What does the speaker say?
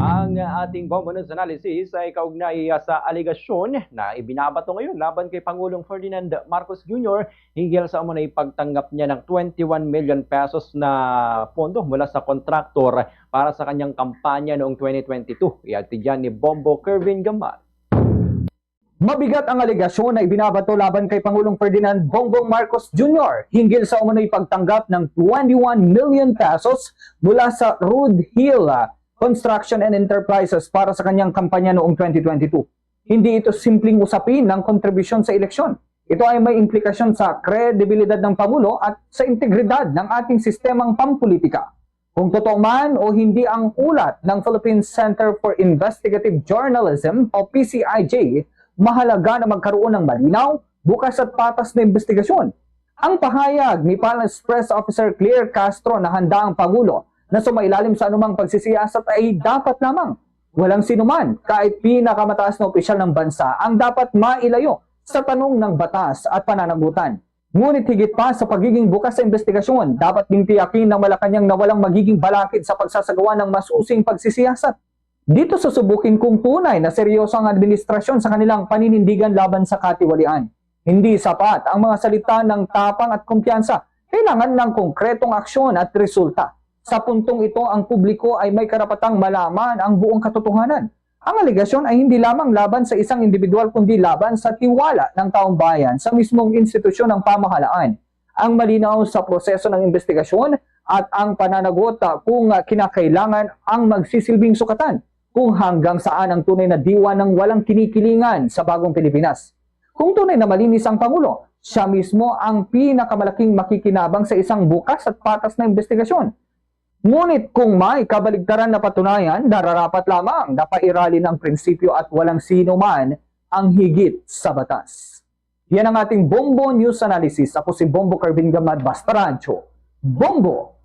Ang ating bonus analysis ay kaugnay sa aligasyon na ibinabato ngayon laban kay Pangulong Ferdinand Marcos Jr. hinggil sa umunay pagtanggap niya ng 21 million pesos na pondo mula sa kontraktor para sa kanyang kampanya noong 2022. Ihatid yan ni Bombo Kervin Gamal. Mabigat ang aligasyon na ibinabato laban kay Pangulong Ferdinand Bongbong Marcos Jr. hinggil sa umano'y pagtanggap ng 21 million pesos mula sa Rood Hill Construction and Enterprises para sa kanyang kampanya noong 2022. Hindi ito simpleng usapin ng kontribusyon sa eleksyon. Ito ay may implikasyon sa kredibilidad ng Pangulo at sa integridad ng ating sistemang pampolitika. Kung totoo man o hindi ang ulat ng Philippine Center for Investigative Journalism o PCIJ, mahalaga na magkaroon ng malinaw, bukas at patas na investigasyon. Ang pahayag ni Palace Press Officer Claire Castro na handa ang Pangulo na sumailalim sa anumang pagsisiyasat ay dapat lamang. Walang sinuman, kahit pinakamataas na opisyal ng bansa, ang dapat mailayo sa tanong ng batas at pananagutan. Ngunit higit pa sa pagiging bukas sa investigasyon, dapat ding tiyakin ng Malacanang na walang magiging balakid sa pagsasagawa ng masusing pagsisiyasat. Dito susubukin kung tunay na seryoso ang administrasyon sa kanilang paninindigan laban sa katiwalian. Hindi sapat ang mga salita ng tapang at kumpiyansa. Kailangan ng konkretong aksyon at resulta. Sa puntong ito, ang publiko ay may karapatang malaman ang buong katotohanan. Ang aligasyon ay hindi lamang laban sa isang individual kundi laban sa tiwala ng taong bayan sa mismong institusyon ng pamahalaan. Ang malinaw sa proseso ng investigasyon at ang pananagot kung kinakailangan ang magsisilbing sukatan kung hanggang saan ang tunay na diwa ng walang kinikilingan sa bagong Pilipinas. Kung tunay na malinis ang Pangulo, siya mismo ang pinakamalaking makikinabang sa isang bukas at patas na investigasyon. Ngunit kung may kabaligtaran na patunayan, nararapat lamang na pairali ng prinsipyo at walang sino man ang higit sa batas. Yan ang ating Bombo News Analysis. Ako si Bombo Kervin Gamal, Basta Rancho. Bombo!